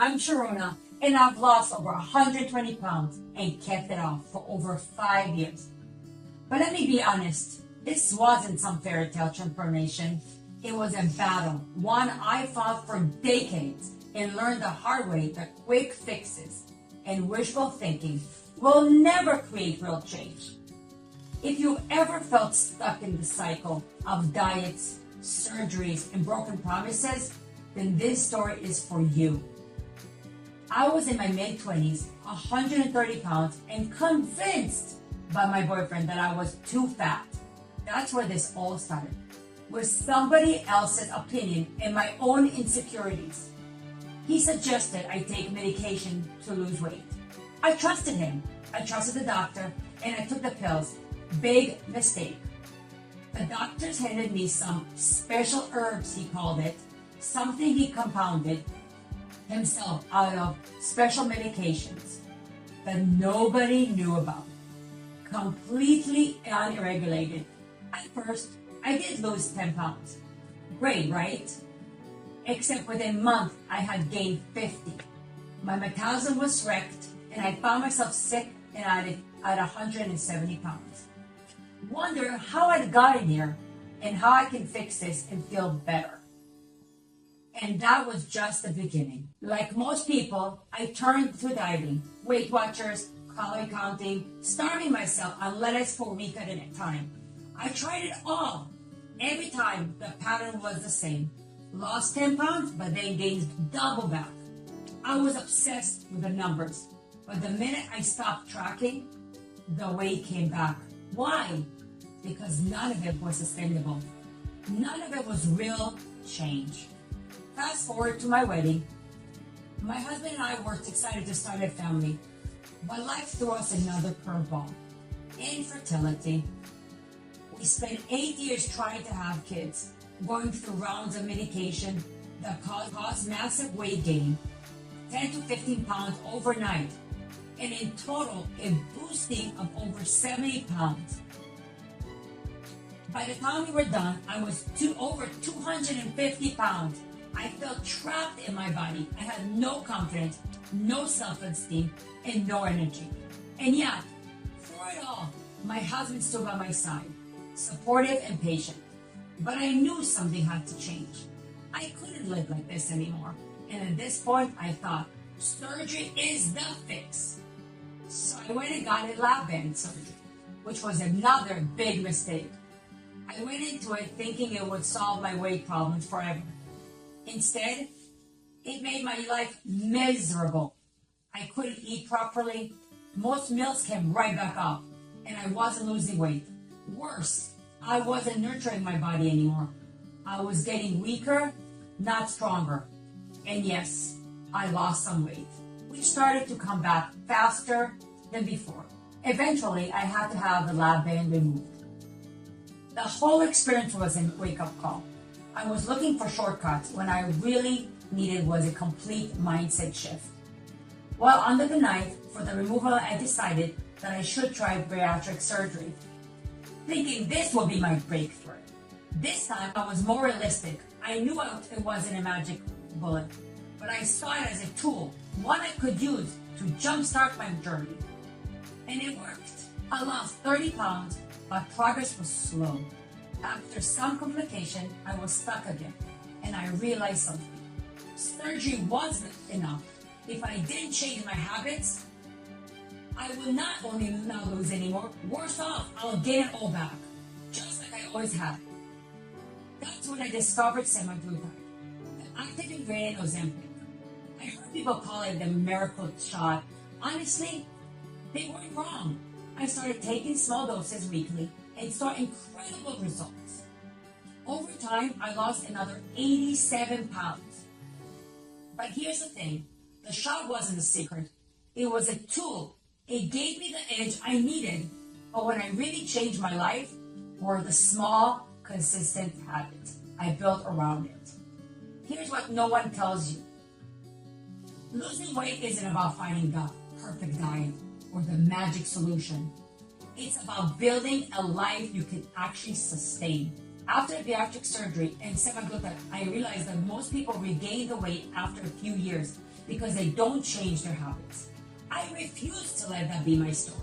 I'm Sharona, and I've lost over 120 pounds and kept it off for over 5 years. But let me be honest, this wasn't some fairy tale transformation. It was a battle, one I fought for decades and learned the hard way that quick fixes and wishful thinking will never create real change. If you ever felt stuck in the cycle of diets, surgeries, and broken promises, then this story is for you. I was in my mid-20s, 130 pounds, and convinced by my boyfriend that I was too fat. That's where this all started, with somebody else's opinion and my own insecurities. He suggested I take medication to lose weight. I trusted him. I trusted the doctor, and I took the pills. Big mistake. The doctors handed me some special herbs, he called it, something he compounded himself out of special medications that nobody knew about. Completely unregulated. At first, I did lose 10 pounds. Great, right? Except within a month, I had gained 50. My metabolism was wrecked, and I found myself sick and at 170 pounds. Wonder how I'd gotten here and how I can fix this and feel better. And that was just the beginning. Like most people, I turned to dieting, Weight Watchers, calorie counting, starving myself on lettuce for a week at a time. I tried it all. Every time, the pattern was the same. Lost 10 pounds, but then gained double back. I was obsessed with the numbers. But the minute I stopped tracking, the weight came back. Why? Because none of it was sustainable. None of it was real change. Fast forward to my wedding. My husband and I were excited to start a family, but life threw us another curveball. Infertility. We spent 8 years trying to have kids, going through rounds of medication that caused massive weight gain, 10 to 15 pounds overnight, and in total, a boosting of over 70 pounds. By the time we were done, I was over 250 pounds. I felt trapped in my body. I had no confidence, no self-esteem, and no energy. And yet, through it all, my husband stood by my side, supportive and patient. But I knew something had to change. I couldn't live like this anymore. And at this point, I thought, surgery is the fix. So I went and got a lab band surgery, which was another big mistake. I went into it thinking it would solve my weight problems forever. Instead, it made my life miserable. I couldn't eat properly. Most meals came right back up, and I wasn't losing weight. Worse, I wasn't nurturing my body anymore. I was getting weaker, not stronger. And yes, I lost some weight, which started to come back faster than before. Eventually, I had to have the lab band removed. The whole experience was a wake-up call. I was looking for shortcuts when I really needed was a complete mindset shift. While under the knife for the removal, I decided that I should try bariatric surgery, thinking this will be my breakthrough. This time, I was more realistic. I knew it wasn't a magic bullet, but I saw it as a tool, one I could use to jumpstart my journey. And it worked. I lost 30 pounds, but progress was slow. After some complication, I was stuck again, and I realized something. Surgery wasn't enough. If I didn't change my habits, I would not only not lose anymore, worse off, I'll gain it all back, just like I always had. That's when I discovered semaglutide, the active ingredient of Ozempic. I heard people call it the miracle shot. Honestly, they weren't wrong. I started taking small doses weekly and saw incredible results. Over time, I lost another 87 pounds. But here's the thing, the shot wasn't a secret. It was a tool. It gave me the edge I needed. But when I really changed my life, were the small, consistent habits I built around it. Here's what no one tells you. Losing weight isn't about finding the perfect diet or the magic solution. It's about building a life you can actually sustain. After bariatric surgery and semaglutide, I realized that most people regain the weight after a few years because they don't change their habits. I refuse to let that be my story.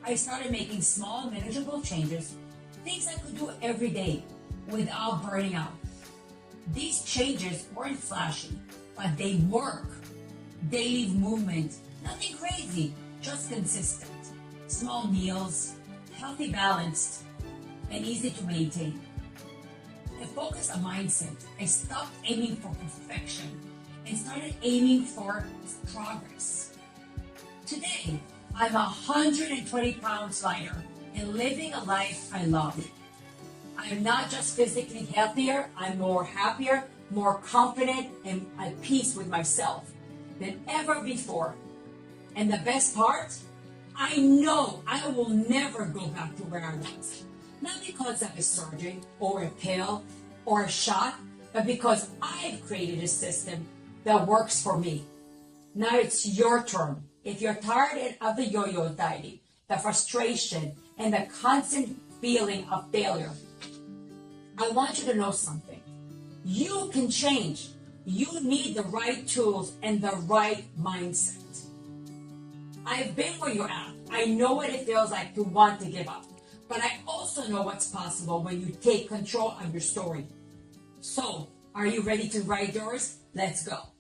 I started making small, manageable changes, things I could do every day without burning out. These changes weren't flashy, but they work. Daily movement, nothing crazy, just consistent. Small meals, healthy, balanced, and easy to maintain. I focused on mindset. I stopped aiming for perfection and started aiming for progress. Today, I'm 120 pounds lighter and living a life I love. I'm not just physically healthier, I'm more happier, more confident, and at peace with myself than ever before. And the best part, I know I will never go back to where I was. Not because of a surgery or a pill or a shot, but because I've created a system that works for me. Now it's your turn. If you're tired of the yo-yo dieting, the frustration, and the constant feeling of failure, I want you to know something. You can change. You need the right tools and the right mindset. I've been where you're at. I know what it feels like to want to give up. But I also know what's possible when you take control of your story. So, are you ready to write yours? Let's go.